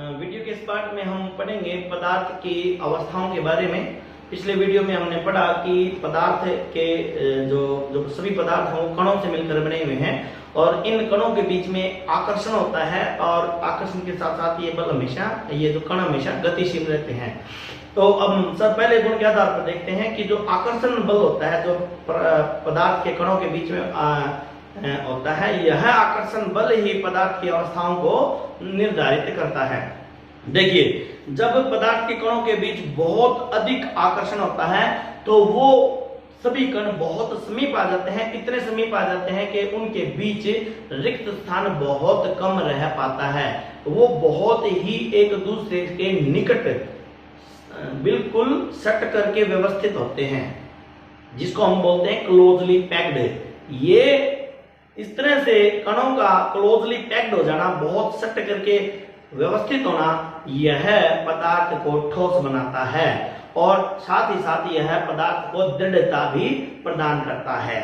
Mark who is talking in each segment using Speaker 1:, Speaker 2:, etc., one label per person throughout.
Speaker 1: Video के इस part में हम पढ़ेंगे पदार्थ की अवस्थाओं के बारे में। पिछले वीडियो में हमने पढ़ा कि पदार्थ के जो जो सभी पदार्थ हैं वो कणों से मिलकर बने हुए हैं और इन कणों के बीच में आकर्षण होता है और आकर्षण के साथ साथ ये बल हमेशा ये जो कण हमेशा गतिशील रहते हैं। तो अब हम सब पहले गुण के आधार पर देखते हैं कि जो आकर्षण बल होता है जो पदार्थ के कणों के बीच में होता है, यह आकर्षण बल ही पदार्थ की अवस्थाओं को निर्धारित करता है। देखिए, जब पदार्थ के कणों के बीच बहुत अधिक आकर्षण होता है तो वो सभी कण बहुत समीप आ जाते हैं, इतने समीप आ जाते हैं कि उनके बीच रिक्त स्थान बहुत कम रह पाता है। वो बहुत ही एक दूसरे के निकट बिल्कुल सट करके व्यवस्थित होते हैं, जिसको हम बोलते हैं क्लोजली पैक्ड। ये इस तरह से कणों का क्लोजली पैक्ड हो जाना, बहुत सट करके व्यवस्थित होना, यह पदार्थ को ठोस बनाता है और साथ ही साथ यह पदार्थ को दृढ़ता भी प्रदान करता है।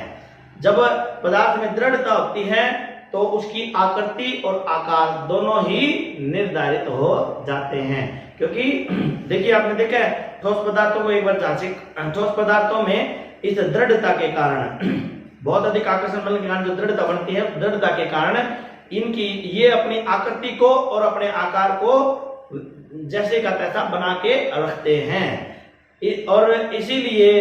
Speaker 1: जब पदार्थ में दृढ़ता होती है तो उसकी आकृति और आकार दोनों ही निर्धारित हो जाते हैं। क्योंकि देखिए, आपने देखा है ठोस पदार्थों को एक बार जांचें, ठोस पदार्थों में इस दृढ़ता के कारण बहुत अधिक आकर्षण बल के कारण जो दृढ़ता बनती है, दृढ़ता के कारण इनकी ये अपनी आकृति को और अपने आकार को जैसे का तैसा बना के रखते हैं और इसीलिए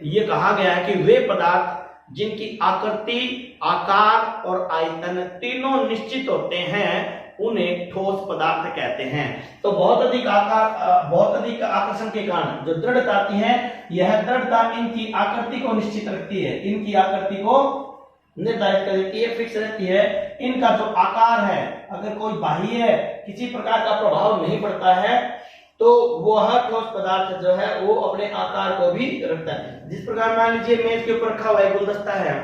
Speaker 1: ये कहा गया है कि वे पदार्थ जिनकी आकृति, आकार और आयतन तीनों निश्चित होते हैं उन्हें ठोस पदार्थ कहते हैं। तो बहुत अधिक आकर्षण के कारण जो दृढ़ता आती है, यह दृढ़ता इनकी आकृति को निश्चित रखती है, इनकी आकृति को निर्धारित कर देती है, फिक्स रहती है। इनका जो आकार है, अगर कोई बाह्य किसी प्रकार का प्रभाव नहीं पड़ता है तो वह ठोस पदार्थ जो है वो अपने आकार को भी रखता है। जिस प्रकार मान लीजिए मेज के ऊपर रखा हुआ एक गुलदस्ता है,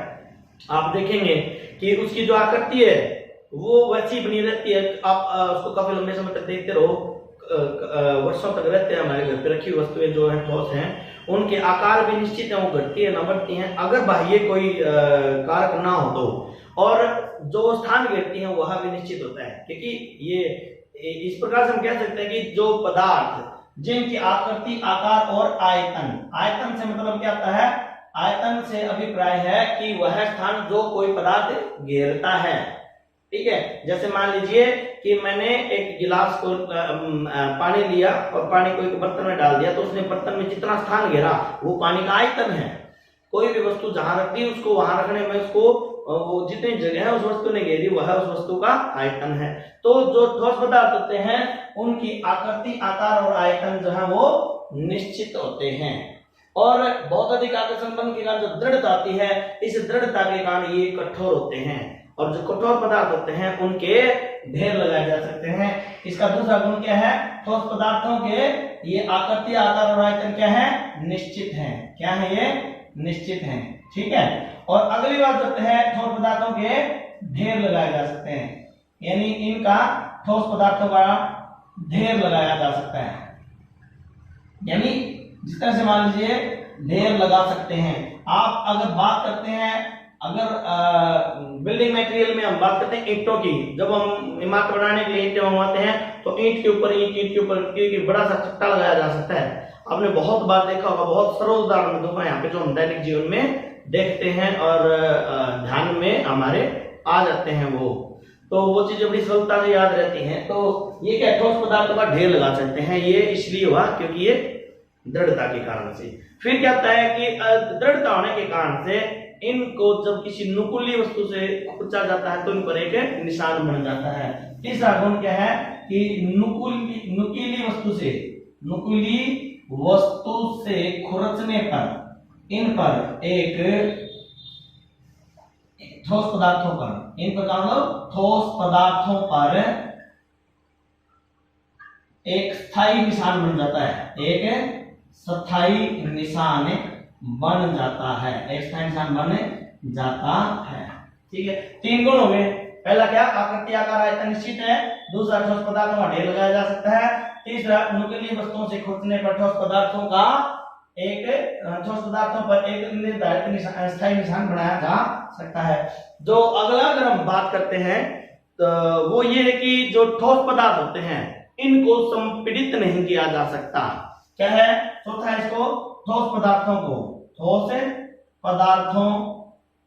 Speaker 1: आप देखेंगे कि उसकी जो आकृति है वो वैसी बनी रहती है। आप उसको काफी लंबे समय तक देखते रहो, वर्षों तक रहते हैं। हमारे घर पे रखी वस्तुएं जो है ठोस हैं, उनके आकार भी निश्चित है, वो घटती है ना बढ़ती हैं अगर बाह्य कोई कारक ना हो तो, और जो स्थान घेरती हैं वह भी निश्चित होता है। क्योंकि ये इस प्रकार से हम कह सकते हैं कि जो पदार्थ जिनकी आकृति, आकार और आयतन, आयतन से मतलब क्या आता है, आयतन से अभिप्राय है कि वह स्थान जो कोई पदार्थ घेरता है। ठीक है, जैसे मान लीजिए कि मैंने एक गिलास को पानी लिया और पानी को एक बर्तन में डाल दिया, तो उसने बर्तन में जितना स्थान घेरा वो पानी का आयतन है। कोई भी वस्तु जहां रख दी उसको वहां रखने में उसको वो जितनी जगह है उस वस्तु ने घेरी वह उस वस्तु का आयतन है। तो जो ठोस पदार्थ होते हैं उनकी आकृति, आकार और आयतन जो है वो निश्चित होते हैं। और बहुत अधिक आकर्षण बल के कारण जो दृढ़ता आती है, इस दृढ़ता के कारण ये कठोर होते हैं और जो कठोर पदार्थ होते हैं उनके ढेर लगाए जा सकते हैं। इसका दूसरा गुण क्या है, ठोस पदार्थों के ये आकृति, आकार और आयतन क्या है, निश्चित है। क्या है ये, निश्चित है। ठीक है, और अगली बात जो है ठोस पदार्थों के ढेर लगाए जा सकते हैं, यानी इनका ठोस पदार्थों का ढेर लगाया जा सकता है। यानी जिस तरह से मान लीजिए ढेर लगा सकते हैं आप। अगर बात करते हैं, अगर बिल्डिंग मटेरियल में हम बात करते हैं ईंटों की, जब हम इमारत बनाने के लिए ईंटें मंगवाते हैं तो ईंट के ऊपर ईंट के ऊपर बड़ा सा चट्टा लगाया जा सकता है। आपने बहुत बार देखा होगा, बहुत सरल उदाहरण दूंगा यहाँ पे जो हम दैनिक जीवन में देखते हैं और ध्यान में हमारे आ जाते हैं तो वो चीजें बड़ी सरलता से याद रहती हैं। तो ये क्या, ठोस पदार्थों का ढेर लगा सकते हैं। ये इसलिए हुआ क्योंकि ये दृढ़ता के कारण से। फिर क्या होता है कि दृढ़ता होने के कारण से इनको जब किसी नुकीली वस्तु से कुचा जाता है तो इन पर एक निशान बन जाता है। तीसरा गुण क्या है कि नुकीली वस्तु से खुरचने पर इन पर एक ठोस पदार्थों पर, इन पर ठोस पदार्थों पर एक स्थायी निशान बन जाता है, एक स्थायी निशान बन जाता है, एक स्थायी निशान बन जाता है। ठीक है, तीन गुण हो गए। पहला क्या, आकृति, आकार, आयतन निश्चित है। दूसरा, ठोस पदार्थों का ढेर लगाया जा सकता है। तीसरा, नुकीली वस्तुओं से खुरचने पर ठोस पदार्थों पर एक निर्धारित स्थायी निशान बनाया जा सकता है। जो अगला अगर हम बात करते हैं तो वो ये है कि जो ठोस पदार्थ होते हैं इनको संपीड़ित नहीं किया जा सकता। क्या है? चौथा है इसको ठोस पदार्थों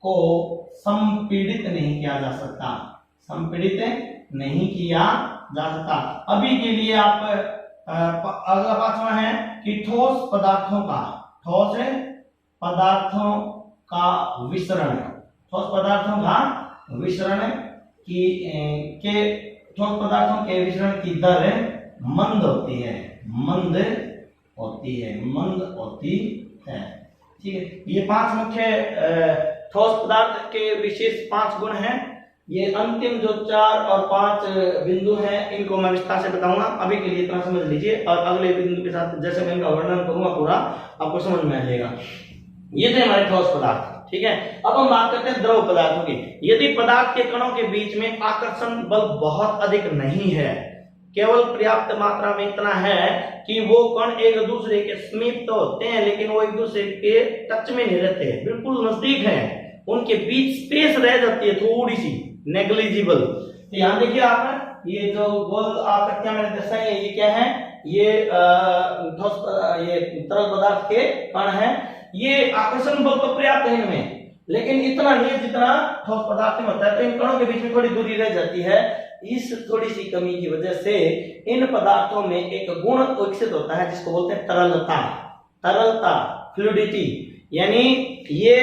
Speaker 1: को संपीड़ित नहीं किया जा सकता, संपीड़ित नहीं किया जा सकता। अभी के लिए आप अगला पांचवा है कि ठोस पदार्थों का विसरण, ठोस पदार्थों का विसरण ठोस पदार्थों के विसरण की दर मंद होती है। ठीक है, ये 5 मुख्य ठोस पदार्थ के विशेष 5 गुण हैं। ये अंतिम जो 4 और 5 बिंदु हैं इनको मैं विस्तार से बताऊंगा, अभी के लिए इतना समझ लीजिए और अगले बिंदु के साथ जैसे मैं इनका वर्णन करूंगा पूरा आपको समझ में आ जाएगा। ये थे हमारे ठोस पदार्थ। ठीक है, अब हम बात करते हैं द्रव पदार्थों की। यदि पदार्थ के कणों के बीच में आकर्षण बल बहुत अधिक नहीं है, केवल पर्याप्त मात्रा में इतना है कि वो कण एक दूसरे के समीप तो होते हैं लेकिन वो एक दूसरे के टच में नहीं रहते, बिल्कुल नजदीक हैं, उनके बीच स्पेस रह जाती है थोड़ी सी, नेग्लिजिबल। तो यहाँ देखिए आप, ये जो गोल आकृतियां मैंने दर्शाई है ये क्या है? ये तरल पदार्थ के कण हैं। ये आकर्षण बल तो पर्याप्त है इनमें, लेकिन इतना नहीं है जितना ठोस पदार्थ में होता है, तो इन कणों के बीच में थोड़ी दूरी रह जाती है। इस थोड़ी सी कमी की वजह से इन पदार्थों में एक गुण विकसित होता है जिसको बोलते हैं तरलता, फ्लूइडिटी। यानी ये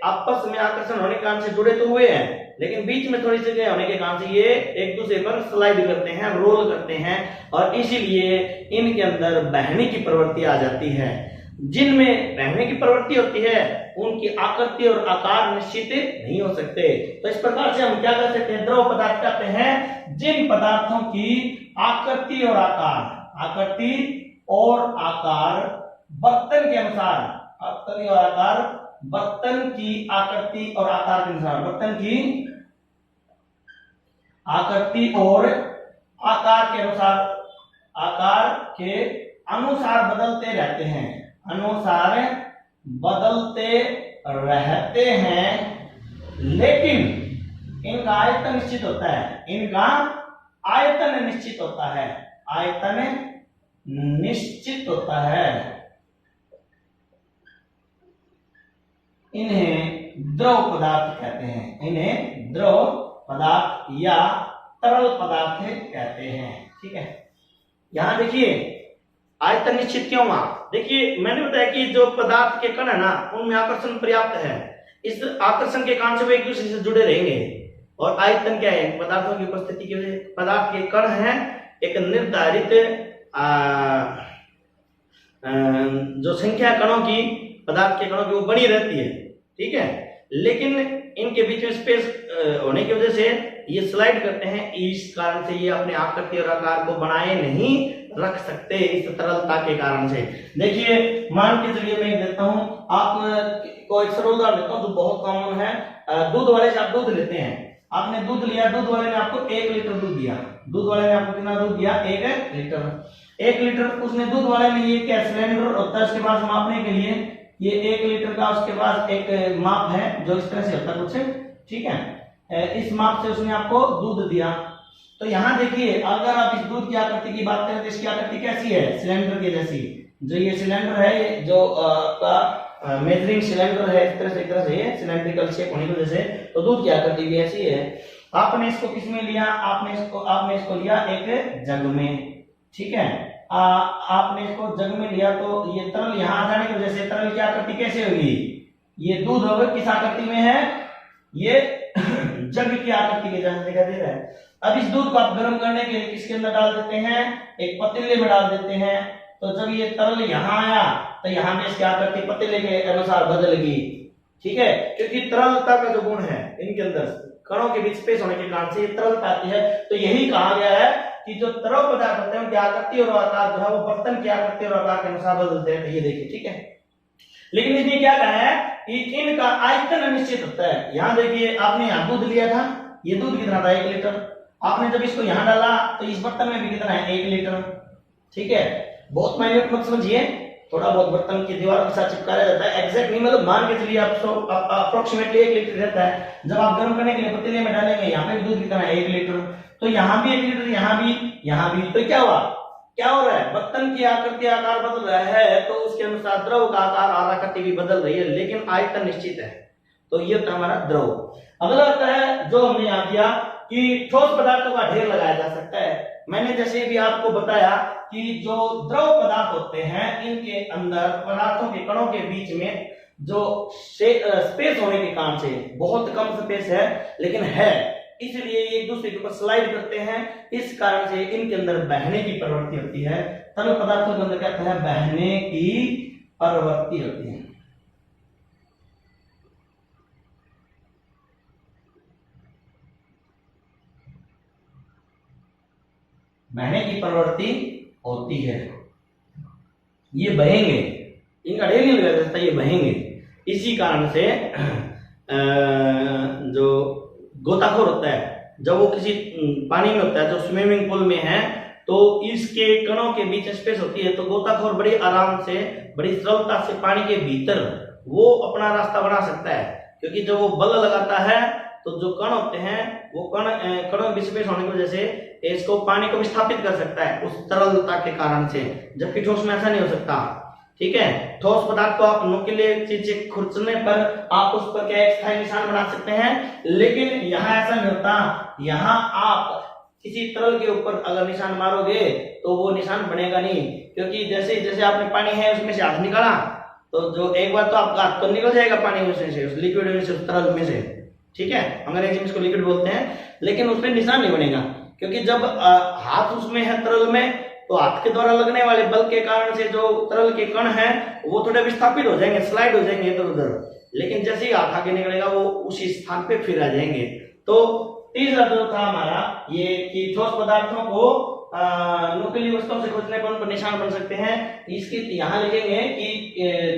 Speaker 1: आपस में आकर्षण होने के कारण से जुड़े तो हुए हैं, लेकिन बीच में थोड़ी जगह होने के कारण से ये एक दूसरे पर स्लाइड करते हैं, रोल करते हैं, और इसीलिए इनके अंदर बहने की प्रवृत्ति आ जाती है। जिनमें बहने की प्रवृत्ति होती है उनकी आकृति और आकार निश्चित नहीं हो सकते। तो इस प्रकार से हम क्या कर सकते हैं? द्रव पदार्थ कहते हैं जिन पदार्थों की आकृति और आकार बर्तन के अनुसार, बर्तन की आकृति और आकार के अनुसार, बर्तन की आकृति और आकार के अनुसार बदलते रहते हैं, लेकिन इनका आयतन निश्चित होता है, इन्हें द्रव पदार्थ कहते हैं, इन्हें द्रव पदार्थ या तरल पदार्थ कहते हैं। ठीक है, यहां देखिए आयतन निश्चित क्यों हुआ? देखिए मैंने बताया कि जो पदार्थ के कण है ना उनमें आकर्षण पर्याप्त है, इस आकर्षण के कारण से वे एक दूसरे से जुड़े रहेंगे। और आयतन क्या है? पदार्थों की उपस्थिति की वजह, पदार्थ के कण हैं एक निर्धारित जो संख्या कणों की, पदार्थ के कणों की वो बनी रहती है। ठीक है, लेकिन इनके बीच में स्पेस होने की वजह से ये स्लाइड करते हैं, इस कारण से ये अपने आकृति और आकार को बनाए नहीं रख सकते इस तरलता के कारण से। देखिए मान के चलिए मैं देता हूं आपको एक सरल उदाहरण देता हूं जो बहुत कॉमन है। दूध वाले से आप दूध लेते हैं, आपने दूध लिया, दूध वाले ने आपको 1 लीटर दूध दिया, दूध वाले ने आपको कितना दूध दिया? 1 लीटर। उसने दूध वाले ने ये क्या सिलेंडर होता है उसके पास मापने के लिए, ये 1 लीटर का उसके पास एक माप है जो इस तरह से होता है कुछ। ठीक है, इस माप से उसने आपको दूध दिया। तो यहाँ देखिए अगर आप इस दूध की आकृति की बात करें तो इसकी आकृति कैसी है? सिलेंडर के जैसी। जो ये सिलेंडर है, जो आपका मेजरिंग सिलेंडर है, इस तरह से सिलेंड्रिकल शेप होने की वजह से तो दूध की आकृति भी ऐसी है। आपने इसको किसमें लिया? आपने इसको लिया एक जग में। ठीक है, आपने इसको जग में लिया तो ये तरल यहाँ आ जाने की वजह से तरल की आकृति कैसे होगी? ये दूध होगा किस आकृति में है? ये जग की आकृति के जैसा दिखाई दे रहा है। अब इस दूध को आप गर्म करने के लिए किसके अंदर डाल देते हैं? एक पतीले में डाल देते हैं। तो जब ये तरल यहाँ आया तो यहाँ पे इसकी आकृति पतीले के अनुसार बदल गई। ठीक है, क्योंकि तरलता का जो गुण है इनके अंदर कणों के बीच स्पेस होने के कारण से ये तरलता आती है। तो यही कहा गया है कि जो तरल पदार्थ होते हैं उनकी आकृति और आकार जो है वो बर्तन की आकृति और आकार के अनुसार बदलते हैं। ये देखिए, ठीक है, लेकिन इसने क्या कहा है कि इनका आयतन निश्चित होता है। यहाँ देखिए आपने यहाँ दूध लिया था, ये दूध कितना था? 1 लीटर। आपने जब इसको यहाँ डाला तो इस बर्तन में भी कितना है? 1 लीटर। ठीक है, बहुत माइन्यूट मत समझिए, थोड़ा बहुत बर्तन की दीवार के साथ चिपकाया जाता है, एग्जैक्ट नहीं, मतलब मान के चलिए आप अप्रोक्सीमेटली 1 लीटर रहता है। जब आप गर्म करने के लिए पतीले में डालेंगे यहाँ पे दूध कितना है? 1 लीटर। तो यहाँ भी 1 लीटर, यहाँ भी यहाँ भी, तो क्या हुआ, क्या हो रहा है, बर्तन की आकृति आकार बदल रहा है तो उसके अनुसार द्रव का आकार और आकृति भी बदल रही है, लेकिन आयतन निश्चित है। तो ये होता है हमारा द्रव। अगला होता है जो हमने यहाँ किया कि ठोस पदार्थों का ढेर लगाया जा सकता है। मैंने जैसे भी आपको बताया कि जो द्रव पदार्थ होते हैं इनके अंदर पदार्थों के कणों के बीच में जो स्पेस होने के कारण से, बहुत कम स्पेस है लेकिन है, इसलिए ये एक दूसरे के ऊपर स्लाइड करते हैं, इस कारण से इनके अंदर बहने की प्रवृत्ति होती है। तरल पदार्थों के अंदर क्या होता है, बहने की प्रवृत्ति होती है। बहने की प्रवृत्ति होती है, ये बहेंगे, इनका ढेर नहीं लगा सकता, ये बहेंगे। इसी कारण से जो गोताखोर होता है जब वो किसी पानी में होता है, जो स्विमिंग पूल में है, तो इसके कणों के बीच स्पेस होती है, तो गोताखोर बड़ी आराम से, बड़ी सरलता से पानी के भीतर वो अपना रास्ता बना सकता है, क्योंकि जब वो बल लगाता है तो जो कण होते हैं वो कणों में स्पेस होने की वजह से इसको पानी को विस्थापित कर सकता है उस तरलता के कारण से, जबकि ठोस में ऐसा नहीं हो सकता। ठीक है, ठोस पदार्थ को आप नुकीले चीजें खुरचने पर आप उस पर क्या एक स्थायी निशान बना सकते हैं, लेकिन यहाँ ऐसा नहीं होता। यहाँ आप किसी तरल के ऊपर अगर निशान मारोगे तो वो निशान बनेगा नहीं, क्योंकि जैसे जैसे आपने पानी है उसमें से हाथ निकाला तो जो एक बार तो आपका हाथ तो निकल जाएगा पानी में से, उस लिक्विड में से, उस तरल में से। ठीक है, अंग्रेजी में इसको लिक्विड बोलते हैं, लेकिन उसमें निशान नहीं बनेगा, क्योंकि जब हाथ उसमें है तरल में, तो हाथ के द्वारा लगने वाले बल के कारण से जो तरल के कण हैं वो थोड़े विस्थापित हो जाएंगे, स्लाइड हो जाएंगे इधर उधर, लेकिन जैसे ही हाथ आगे निकलेगा वो उसी स्थान पे फिर आ जाएंगे। तो तीसरा जो था हमारा ये कि ठोस पदार्थों को नुकीली वस्तुओं से खोजने पर उन पर निशान बन सकते हैं। इसकी यहाँ लिखेंगे कि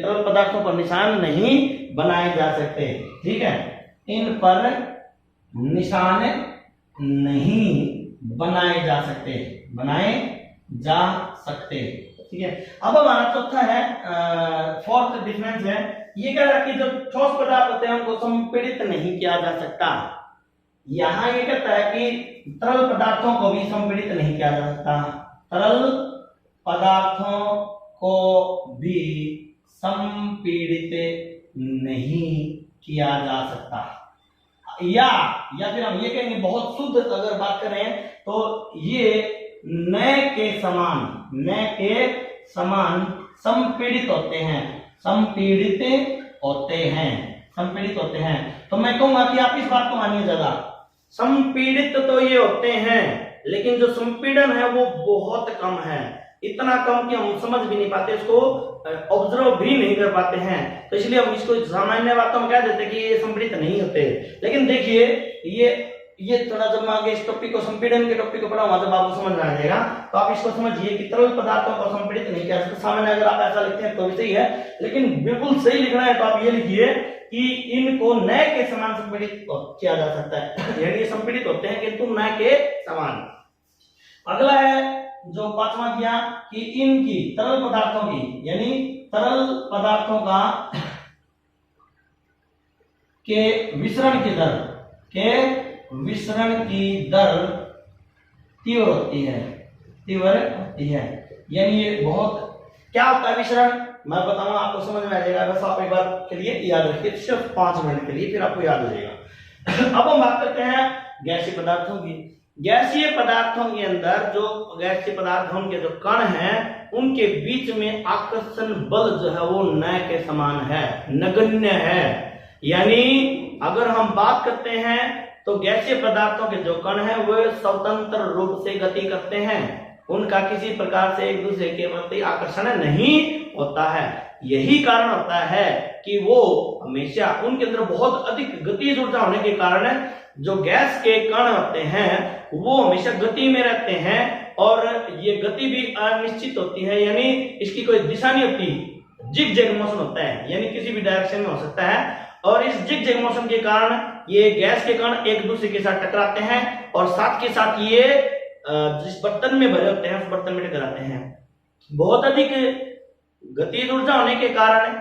Speaker 1: तरल पदार्थों पर निशान नहीं बनाए जा सकते। ठीक है, इन पर निशान नहीं बनाए जा सकते, बनाए जा सकते। ठीक है, अब हमारा चौथा है, फोर्थ डिफरेंस है, ये कह रहा है कि जो ठोस पदार्थ होते हैं उनको संपीड़ित नहीं किया जा सकता। यहां ये कहता है कि तरल पदार्थों को भी संपीड़ित नहीं किया जा सकता, तरल पदार्थों को भी संपीड़ित नहीं किया जा सकता। या फिर हम ये कहेंगे बहुत शुद्ध अगर बात करें तो ये न के समान संपीड़ित होते हैं, संपीड़ित होते हैं। तो मैं कहूंगा कि आप इस बात को मानिए ज्यादा, संपीड़ित तो ये होते हैं लेकिन जो संपीड़न है वो बहुत कम है, इतना कम कि हम समझ भी नहीं पाते, इसको ऑब्जर्व भी नहीं कर पाते हैं, तो इसलिए हम इसको सामान्य बातों में कह देते हैं कि ये संपीड़ित नहीं होते। लेकिन देखिए ये थोड़ा जब मैं आगे इस टॉपिक को, संपीड़न के टॉपिक को पढ़ाऊंगा जब आपको समझ में आ जाएगा, तो आप इसको समझिए कि तरल पदार्थों को संपीड़ित नहीं किया जा सकता। सामान्य अगर आप ऐसा लिखते हैं तो भी सही है, लेकिन बिल्कुल सही लिखना है तो आप ये लिखिए कि इनको न के समान संपीड़ित किया जा सकता है, यानी ये संपीड़ित होते हैं किंतु न के समान। अगला है जो पांचवा किया कि इनकी तरल पदार्थों की, यानी तरल पदार्थों का के विसरण की दर तीव्र होती है, यानी ये बहुत, क्या होता है विसरण मैं बताऊंगा, आपको समझ में आ जाएगा, बस आप एक बार के लिए याद रखिए, सिर्फ 5 मिनट के लिए, फिर आपको याद हो जाएगा। अब हम बात करते हैं गैसीय पदार्थों की। गैसीय पदार्थों के अंदर जो गैसीय पदार्थ उनके जो कण हैं उनके बीच में आकर्षण बल जो है वो न के समान है, नगण्य है। यानी अगर हम बात करते हैं तो गैसीय पदार्थों के जो कण हैं वो स्वतंत्र रूप से गति करते हैं, उनका किसी प्रकार से एक दूसरे के प्रति आकर्षण नहीं होता है। यही कारण होता है कि वो हमेशा, उनके अंदर बहुत अधिक गतिज ऊर्जा होने के कारण जो गैस के कण होते हैं वो हमेशा गति में रहते हैं, और ये गति भी अनिश्चित होती है, यानी इसकी कोई दिशा नहीं होती, जिग जैग मोशन होता है, यानी किसी भी डायरेक्शन में हो सकता है। और इस जिग जैग मोशन के कारण ये गैस के कण एक दूसरे के साथ टकराते हैं, और साथ के साथ ये जिस बर्तन में भरे होते हैं उस बर्तन में टकराते हैं। बहुत अधिक गतिज ऊर्जा होने के कारण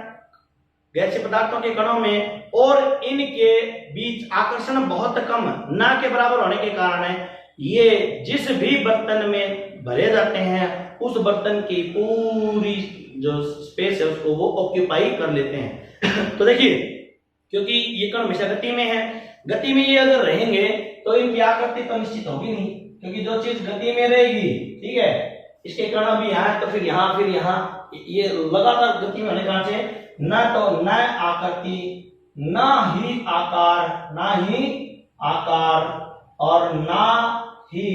Speaker 1: गैसीय पदार्थों के कणों में और इनके बीच आकर्षण बहुत कम, ना के बराबर होने के कारण ये जिस भी बर्तन में भरे जाते हैं उस बर्तन की पूरी जो स्पेस है उसको वो ऑक्यूपाई कर लेते हैं। तो देखिए, क्योंकि ये कण हमेशा गति में है, गति में ये अगर रहेंगे तो इनकी आकृति तो निश्चित होगी नहीं, क्योंकि जो चीज गति में रहेगी, ठीक है, इसके कण भी यहाँ है तो फिर यहाँ, ये लगातार गति में होने का से न तो न आकृति, ना ही आकार और ना ही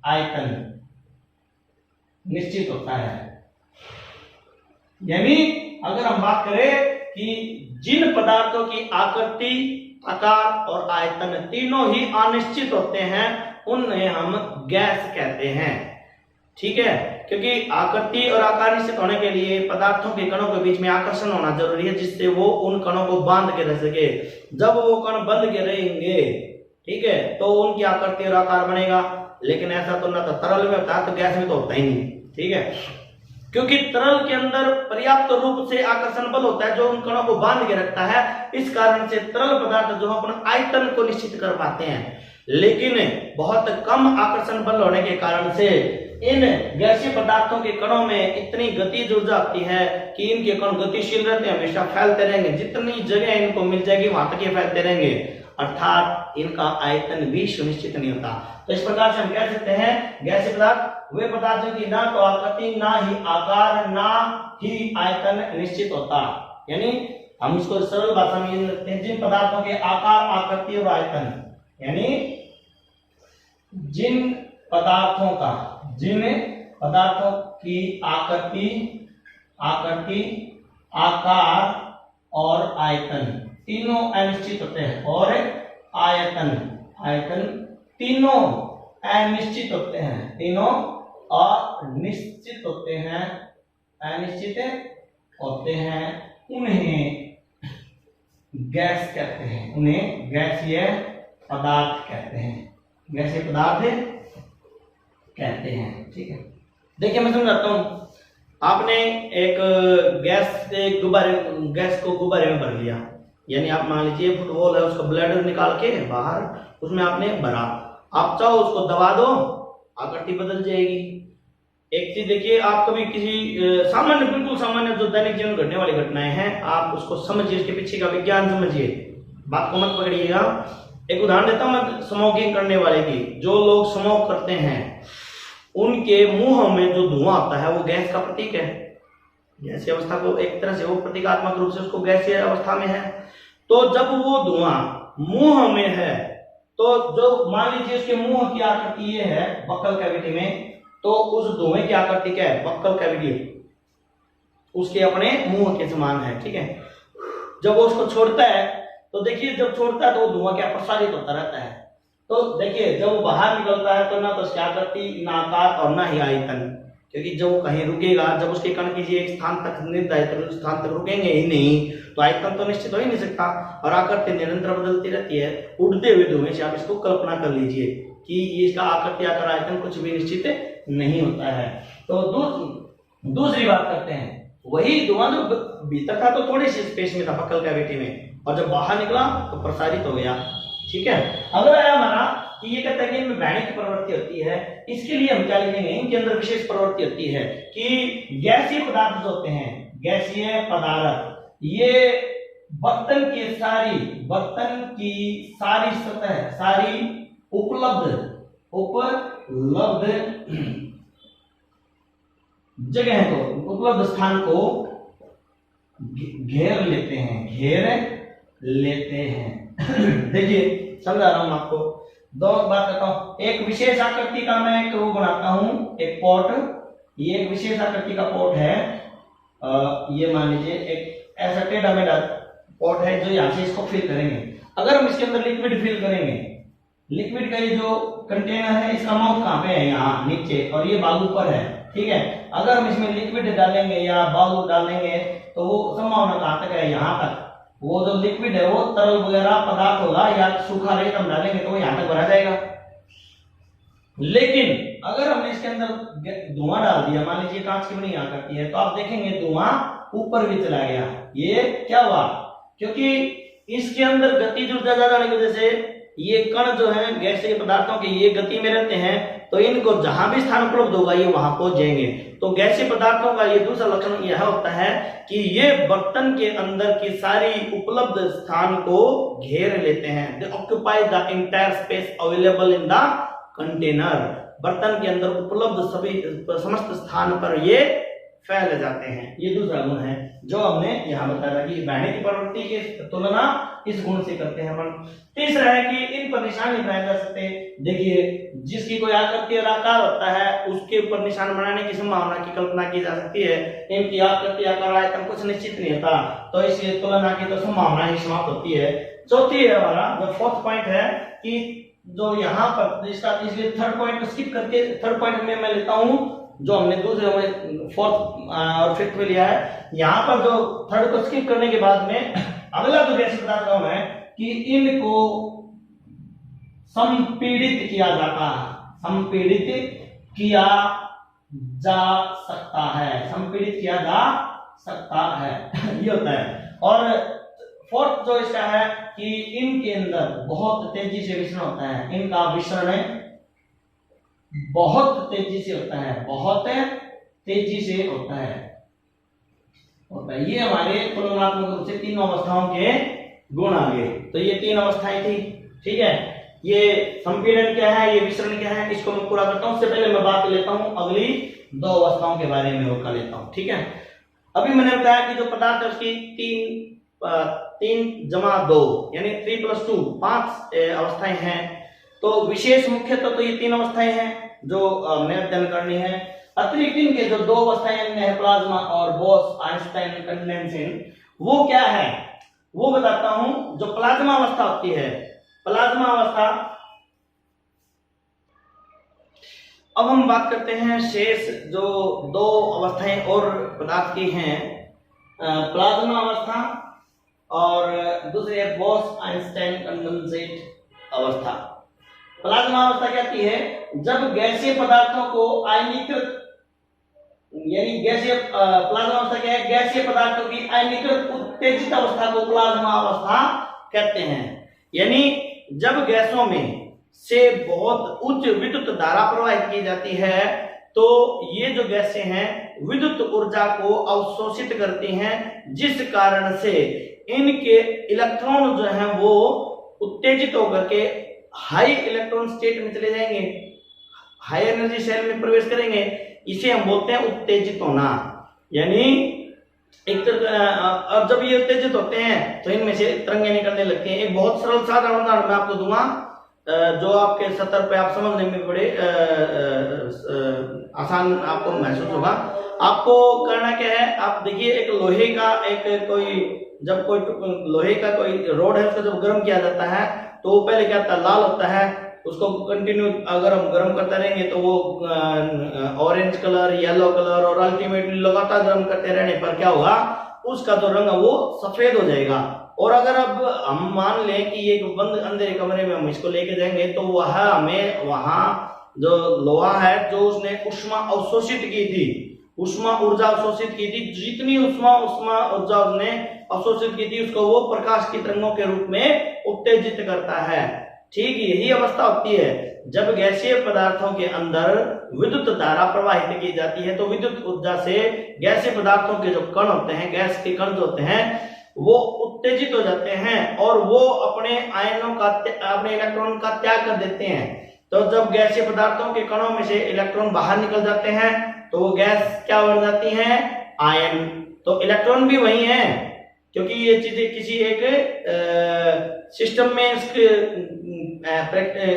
Speaker 1: आयतन निश्चित होता है। यानी अगर हम बात करें कि जिन पदार्थों की आकृति, आकार और आयतन तीनों ही अनिश्चित होते हैं उन्हें हम गैस कहते हैं, ठीक है। क्योंकि आकृति और आकार निश्चित होने के लिए पदार्थों के कणों के बीच में आकर्षण होना जरूरी है, जिससे वो उन कणों को बांध के रह सके। जब वो कण बंध के रहेंगे, ठीक है, तो उनकी आकृति और आकार बनेगा। लेकिन ऐसा तो ना तो तरल में होता है तो गैस में तो होता ही नहीं, ठीक है, क्योंकि तरल के अंदर पर्याप्त रूप से आकर्षण बल होता है जो उन कणों को बांध के रखता है। इस कारण से तरल पदार्थ जो अपना आयतन को निश्चित कर पाते हैं, लेकिन बहुत कम आकर्षण बल होने के कारण से इन गैसीय पदार्थों के कणों में इतनी गतिज ऊर्जा आती है कि इनके कण गतिशील रहते हैं, हमेशा फैलते रहेंगे, जितनी जगह इनको मिल जाएगी वहां तक ये फैलते रहेंगे, अर्थात इनका आयतन भी सुनिश्चित नहीं होता। तो इस प्रकार से हम कह सकते हैं गैसीय पदार्थ वे पदार्थ की ना तो आकृति, ना ही आकार, ना ही आयतन निश्चित होता। यानी हम इसको सरल भाषा में ये लिखते हैं, जिन पदार्थों के आकार, आकृति और आयतन, यानी जिन पदार्थों की आकृति, आकार और आयतन तीनों अनिश्चित होते हैं, और आयतन तीनों अनिश्चित होते हैं, उन्हें गैस कहते हैं, उन्हें गैसीय पदार्थ कहते हैं, ठीक है। देखिए मैं समझाता हूं। आपने एक गैस को गुब्बारे में भर लिया, यानी आप मान लीजिए फुटबॉल है, उसका ब्लैडर निकाल के बाहर उसमें आपने भरा, आप चाहो उसको दबा दो, आकृति बदल जाएगी। एक चीज देखिए, आप कभी किसी बिल्कुल सामान्य जो दैनिक जीवन घटने वाली घटनाएं हैं, आप उसको समझिए, उसके पीछे का विज्ञान समझिए, बात को मत पकड़िएगा। एक उदाहरण देता हूं मैं स्मोकिंग करने वाले की। जो लोग स्मोक करते हैं उनके मुंह में जो धुआं आता है वो गैस का प्रतीक है। गैसीय अवस्था को एक तरह से वो प्रतीकात्मक रूप से उसको गैसीय अवस्था में है। तो जब वो धुआं मुंह में है, तो जो मान लीजिए उसके मुंह की आकृति ये है बक्कल कैविटी में, तो उस धुएं की आकृति क्या है, बक्कल कैविटी उसके अपने मुंह के समान है, ठीक है। जब वो उसको छोड़ता है तो देखिए, जब छोड़ता है तो वो धुआं क्या प्रसारित होता रहता है। तो देखिए जब वो बाहर निकलता है तो ना तो उसकी आकृति, ना आकार और ना ही आयतन, क्योंकि जब वो कहीं रुकेगा, जब उसके कण किसी एक स्थान तक निर्धारित स्थान तक रुकेंगे ही नहीं, तो आयतन तो निश्चित हो ही नहीं सकता, और आकृति निरंतर बदलती रहती है। उड़ते हुए धुएं से आप इसको कल्पना कर लीजिए कि इसका आकृति, आकार, आयतन कुछ भी निश्चित नहीं होता है। तो दूसरी बात करते हैं, वही धुआं जो भीतर था तो थोड़ी सी स्पेस में था बक्कल कैविटी में, और जब बाहर निकला तो प्रसारित हो गया, ठीक है। अगर आया हमारा कि ये कहता है कि इनमें वैनिक प्रवृत्ति होती है, इसके लिए हम क्या लिखेंगे, इनके अंदर विशेष प्रवृत्ति होती है कि गैसीय पदार्थ जो होते हैं, गैसीय पदार्थ ये बर्तन की सारी सतह, सारी उपलब्ध जगह को, उपलब्ध स्थान को घेर लेते हैं। देखिए समझा रहा हूं आपको, दो बात करता हूं। एक विशेष आकृति का मैं एक वो बनाता हूं, एक पॉट, ये एक विशेष आकृति का पॉट है। ये मान लीजिए एक ऐसा टेढ़ा मेढ़ा पॉट है जो यहाँ से इसको फिल करेंगे। अगर हम इसके अंदर लिक्विड फिल करेंगे, लिक्विड का ये जो कंटेनर है इसका माउथ कहाँ पे है, यहाँ नीचे, और ये बालू पर है, ठीक है। अगर हम इसमें लिक्विड डालेंगे या बालू डालेंगे तो वो संभावना कहाँ तक है, यहाँ तक। वो जो लिक्विड है वो तरल वगैरह पदार्थ होगा या सूखा रेत हम डालेंगे तो वो यहाँ तक भरा जाएगा। लेकिन अगर हमने इसके अंदर धुआं डाल दिया, मान लीजिए कांच की बनी आकृति है, तो आप देखेंगे धुआं ऊपर भी चला गया। ये क्या हुआ, क्योंकि इसके अंदर गतिज ऊर्जा ज्यादा होने की वजह से ये कण जो है गैसीय पदार्थों के ये गति में रहते हैं, तो इनको जहां भी स्थान उपलब्ध होगा ये वहां पहुंच जाएंगे। तो गैसीय पदार्थों का ये दूसरा लक्षण यह होता है कि ये बर्तन के अंदर की सारी उपलब्ध स्थान को घेर लेते हैं। दे occupy the entire space available in the container. बर्तन के अंदर उपलब्ध सभी समस्त स्थान पर ये फैल जाते हैं। ये दूसरा गुण है जो हमने यहाँ बताया कि बहने की प्रवृत्ति की तुलना इस गुण से करते हैं अपन। तीसरा है कि इन पर निशान नहीं बनाए जा सकते। देखिए, जिसकी कोई आकृति और आकार होता है उसके ऊपर निशान बनाने की संभावना की कल्पना की जा सकती है। इनकी आकृति आकार आयतन कुछ निश्चित नहीं होता, तो इसलिए तुलना की तो संभावना ही समाप्त होती है। चौथी है हमारा जो फोर्थ पॉइंट है कि जो यहाँ पर इसका, इसलिए थर्ड पॉइंट को स्किप करके थर्ड पॉइंट में मैं लेता हूँ जो हमने दूसरे में फोर्थ और फिफ्थ में लिया है। यहाँ पर जो थर्ड को स्किप करने के बाद में अगला जो गैसीय पदार्थ है कि इनको संपीड़ित किया जाता है, संपीड़ित किया जा सकता है, संपीड़ित किया जा सकता है ये होता है। और फोर्थ जो इसका है कि इनके अंदर बहुत तेजी से विसरण होता है। इनका विसरण बहुत तेजी से होता है, बहुत तेजी से होता है। ये हमारे तुलनात्मक रूप से तीनों अवस्थाओं के गुण आ गए। तो ये तीन अवस्थाएं थी, ठीक है। ये संपीड़न क्या है, ये विसरण क्या है, इसको मैं पूरा करता हूं। उससे पहले मैं बात लेता हूं अगली दो अवस्थाओं के बारे में वो कर लेता हूं, ठीक है। अभी मैंने बताया कि जो पदार्थ है उसकी 3 जमा 2 यानी 3 + 2 5 अवस्थाएं हैं। तो विशेष मुख्यतः तो ये 3 अवस्थाएं हैं जो हमने अध्ययन करनी है। अतिरिक्त इनके जो 2 अवस्थाएं हैं प्लाज्मा और बोस आइंस्टाइन कंडेंसेशन, वो क्या है वो बताता हूं। जो प्लाज्मा अवस्था होती है, प्लाज्मा अवस्था, अब हम बात करते हैं शेष जो 2 अवस्थाएं और पदार्थ की हैं, प्लाज्मा अवस्था और दूसरी है बोस आइंस्टाइन कंडेंसेट अवस्था। प्लाज्मा अवस्था क्या होती है, जब गैसीय पदार्थों को आयनीकृत, यानी गैसीय प्लाज्मा अवस्था क्या है, गैसीय पदार्थों की आयनीकृत उत्तेजित अवस्था को प्लाज्मा अवस्था कहते हैं। यानी जब गैसों में से बहुत उच्च विद्युत धारा प्रवाहित की जाती है तो ये जो गैसें हैं विद्युत ऊर्जा को अवशोषित करती हैं, जिस कारण से इनके इलेक्ट्रॉन जो हैं वो उत्तेजित होकर के हाई इलेक्ट्रॉन स्टेट में चले जाएंगे, हाई एनर्जी सेल में प्रवेश करेंगे। इसे हम बोलते हैं उत्तेजित होना। यानी एक अब जब ये उत्तेजित होते हैं तो इनमें से तरंगें निकलने लगती हैं। एक बहुत सरल साधारण उदाहरण मैं आपको दूंगा जो आपके सतर पे आप समझने में बड़े आसान आपको महसूस होगा। आपको करना क्या है, आप देखिए एक लोहे का जब कोई लोहे का कोई रोड है उसको जब गर्म किया जाता है तो पहले क्या होता है, लाल होता है। उसको कंटिन्यू अगर हम गर्म करते रहेंगे तो वो ऑरेंज कलर, येलो कलर और अल्टीमेटली लगातार गर्म करते रहने पर क्या होगा, उसका जो रंग है वो सफेद हो जाएगा। और अगर अब हम मान लें कि एक बंद अंधेरे कमरे में हम इसको लेके जाएंगे तो वह हमें वहां जो लोहा है जो उसने ऊष्मा अवशोषित की थी, ऊष्मा ऊर्जा अवशोषित की थी, जितनी ऊष्मा ऊर्जा उसने अवशोषित की थी उसको वो प्रकाश की तरंगों के रूप में उत्तेजित करता है। ठीक यही अवस्था होती है जब गैसीय पदार्थों के अंदर विद्युत धारा प्रवाहित की जाती है तो विद्युत ऊर्जा से गैसीय पदार्थों के जो कण होते हैं, गैस के कण जो होते हैं वो उत्तेजित हो जाते हैं और वो अपने आयनों का, अपने इलेक्ट्रॉन का त्याग कर देते हैं। तो जब गैसीय पदार्थों के कणों में से इलेक्ट्रॉन बाहर निकल जाते हैं तो वो गैस क्या बन जाती है, आयन। तो इलेक्ट्रॉन भी वही है क्योंकि ये चीजें किसी एक सिस्टम में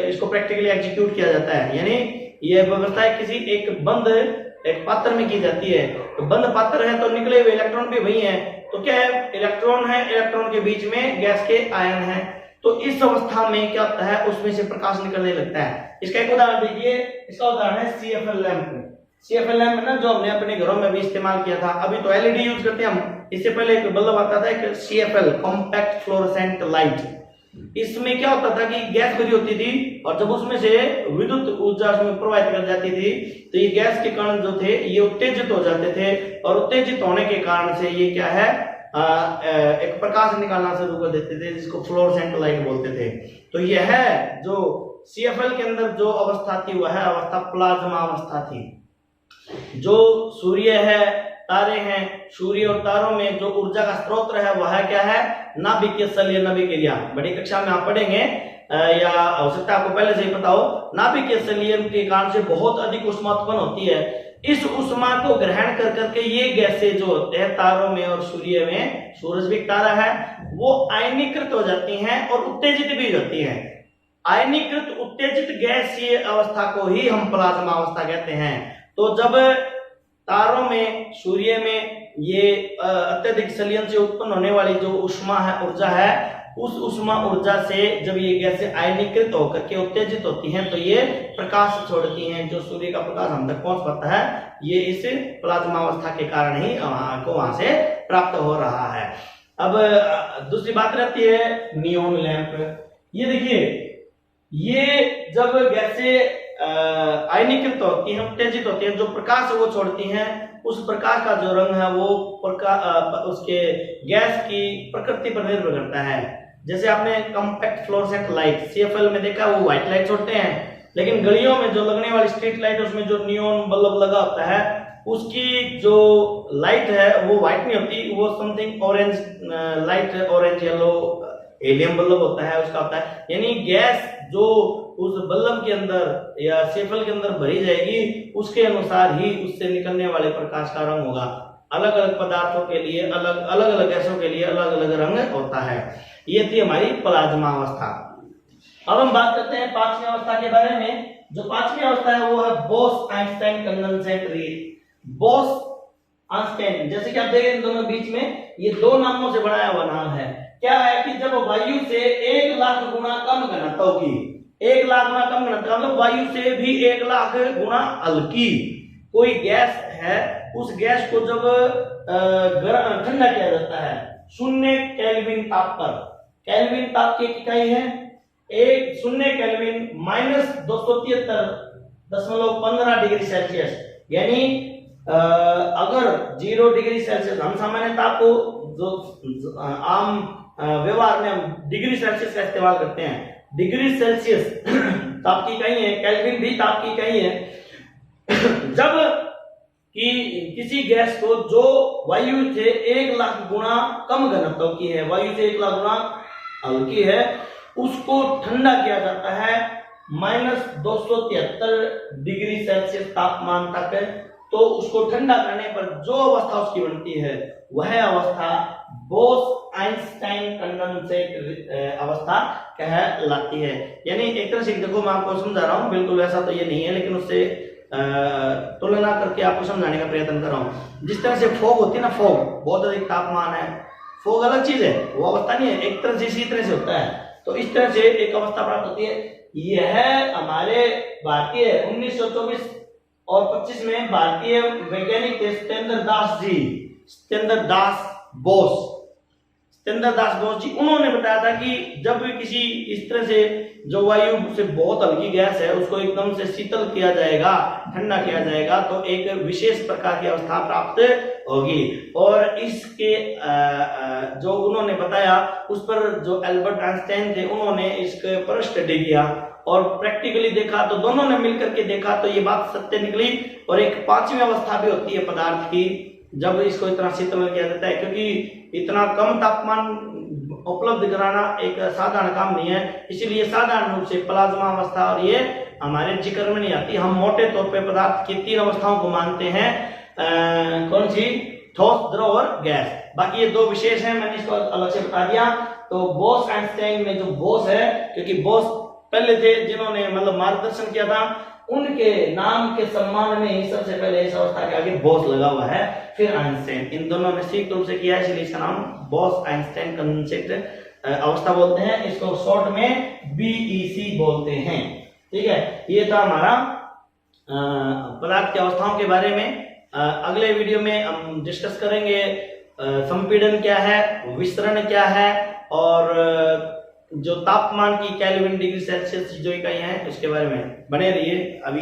Speaker 1: इसको प्रैक्टिकली एग्जीक्यूट किया जाता है। यानी ये व्यवस्था किसी एक बंद एक पात्र में की जाती है। तो बंद पात्र है तो निकले हुए इलेक्ट्रॉन भी वही है। तो क्या है, इलेक्ट्रॉन है, इलेक्ट्रॉन के बीच में गैस के आयन है। तो इस अवस्था में क्या होता है, उसमें से प्रकाश निकलने लगता है। इसका एक उदाहरण देखिए, इसका उदाहरण है CFL लैंप। CFL लैंप है ना, जो हमने अपने घरों में भी इस्तेमाल किया था। अभी तो LED यूज करते हैं हम, इससे पहले एक बल्ब आता था, एक CFL कॉम्पैक्ट फ्लोरोसेंट लाइट। इसमें क्या होता था कि गैस भरी होती थी और जब उसमें से विद्युत ऊर्जा उसमें प्रवाहित कर जाती थी तो ये गैस के कण जो थे ये उत्तेजित हो जाते थे और उत्तेजित होने के कारण से ये क्या है, एक प्रकाश निकालना शुरू कर देते थे, जिसको फ्लोरोसेंट लाइट बोलते थे। तो यह जो CFL के अंदर जो अवस्था थी वह अवस्था प्लाज्मा अवस्था थी। जो सूर्य है, तारे हैं, सूर्य और तारों में जो ऊर्जा का स्रोत है वह क्या है? नाभिकीय संलयन, नाभिकीय। बड़ी कक्षा में आप पढ़ेंगे या हो सकता है आपको पहले से ही पता हो, नाभिकीय संलयन के कारण से बहुत अधिक ऊष्मा उत्पन्न होती है। इस ऊष्मा को ग्रहण कर करके ये गैसें जो होते हैं तारों में और सूर्य में, सूरज भी तारा है, वो आयनीकृत हो जाती हैं और उत्तेजित भी होती हैं। आयनीकृत उत्तेजित गैसीय अवस्था को ही हम प्लाज्मा अवस्था कहते हैं। तो जब तारों में, सूर्य में ये अत्यधिक संलयन से उत्पन्न होने वाली जो ऊष्मा है, ऊर्जा है, उस ऊष्मा ऊर्जा से जब ये गैसें आयनीकृत होकर के उत्तेजित होती हैं तो ये प्रकाश छोड़ती हैं। जो सूर्य का प्रकाश हम तक पहुंच पाता है ये इस प्लाज्मा अवस्था के कारण ही वहां से प्राप्त हो रहा है। अब दूसरी बात रहती है नियोन लैंप। ये देखिए, ये जब गैसें आयनीकृत होती हैं, उत्तेजित होती हैं, जो प्रकाश वो छोड़ती हैं, उस प्रकाश का जो रंग है वो उसके गैस की प्रकृति पर निर्भर करता है। जैसे आपने कॉम्पैक्ट फ्लोरोसेंट लाइट CFL में देखा, वो व्हाइट लाइट छोड़ते हैं, लेकिन गलियों में जो लगने वाली स्ट्रीट लाइट, उसमें जो नियोन बल्ब लगा होता है, उसकी जो लाइट है वो व्हाइट नहीं होती, वो something orange light, orange yellow helium bulb होता है, उसका होता है। यानी गैस जो उस बल्ब के अंदर या CFL के अंदर भरी जाएगी, उसके अनुसार ही उससे निकलने वाले प्रकाश का रंग होगा। अलग अलग पदार्थों के लिए, अलग अलग गैसों के लिए अलग अलग रंग होता है। ये थी हमारी प्लाज्मा अवस्था। अब हम बात करते हैं पांचवी अवस्था के बारे में। जो पांचवी अवस्था है वो है Bose Einstein condensate reaction. Bose Einstein, जैसे कि आप देख रहे हैं इन दोनों बीच में ये दो नामों से बनाया हुआ नाम है। क्या है कि जब वायु से 1 लाख गुना कम घनत्व की, 1 लाख गुना कम घनत्व मतलब वायु से भी 1 लाख गुना हल्की कोई गैस है, उस गैस को जब ठंडा किया जाता है 0 केल्विन ताप पर। केल्विन ताप की इकाई है 0 केल्विन -273.15 डिग्री सेल्सियस। यानी अगर 0 डिग्री सेल्सियस, हम सामान्य ताप को जो आम व्यवहार में हम डिग्री सेल्सियस का इस्तेमाल करते हैं, डिग्री सेल्सियस ताप की इकाई है, केल्विन भी ताप की इकाई है। जब कि किसी गैस को जो वायु से 1 लाख गुना कम घनत्व की है, वायु से 1 लाख गुना हल्की है, उसको ठंडा किया जाता है -273 डिग्री सेल्सियस तापमान तक। तो उसको ठंडा करने पर जो अवस्था उसकी बनती है वह अवस्था बोस आइंस्टाइन कंडेंसेट अवस्था कहलाती है। यानी एक तरह से देखो, मैं आपको समझा रहा हूं, बिल्कुल वैसा तो ये नहीं है, लेकिन उससे तुलना करके आपको समझाने का प्रयत्न कर रहा हूं। जिस तरह से फॉग होती है ना, फॉग बहुत अधिक तापमान है, फॉग अलग चीज है, वो अवस्था नहीं है, एक तरह से इसी तरह से होता है। तो इस तरह से एक अवस्था प्राप्त होती है। यह हमारे भारतीय 1924 और 25 में भारतीय वैज्ञानिक थे सत्येंद्र दास जी, सत्येंद्र दास बोस जी, उन्होंने बताया था कि जब भी किसी इस तरह से जो वायु से बहुत हल्की गैस है उसको एकदम से शीतल किया जाएगा, ठंडा किया जाएगा, तो एक विशेष प्रकार की अवस्था प्राप्त होगी। और इसके जो उन्होंने बताया उस पर जो एल्बर्ट आइंस्टाइन थे उन्होंने इसके पर स्टडी किया और प्रैक्टिकली देखा, तो दोनों ने मिलकर के देखा तो ये बात सत्य निकली। और एक पांचवी अवस्था भी होती है पदार्थ की, जब इसको इतना शीतल किया जाता है, क्योंकि इतना कम तापमान उपलब्ध कराना एक साधारण काम नहीं है, इसीलिए साधारण रूप से प्लाज्मा अवस्था और ये हमारे जिक्र में नहीं आती। हम मोटे तौर पे पदार्थ की 3 अवस्थाओं को मानते हैं, कौन सी? ठोस, द्रव और गैस। बाकी ये 2 विशेष हैं, मैंने इसको अलग से बता दिया। तो बोस आइंस्टाइन में जो बोस है, क्योंकि बोस पहले थे जिन्होंने मतलब मार्गदर्शन किया था, उनके नाम के सम्मान में ही सबसे पहले इस अवस्था के आगे बोस लगा हुआ है, फिर आइंस्टाइन। इन दोनों ने संयुक्त रूप से किया, इसलिए इसका नाम बोस आइंस्टाइन कंडेंसेट अवस्था बोलते हैं। इसको शॉर्ट में BEC बोलते हैं। ठीक है, ये था हमारा पदार्थ की अवस्थाओं के बारे में। अगले वीडियो में हम डिस्कस करेंगे संपीड़न क्या है, विसरण क्या है, और जो तापमान की केल्विन डिग्री सेल्सियस जो इकाइयां हैं उसके बारे में। बने रहिए। अभी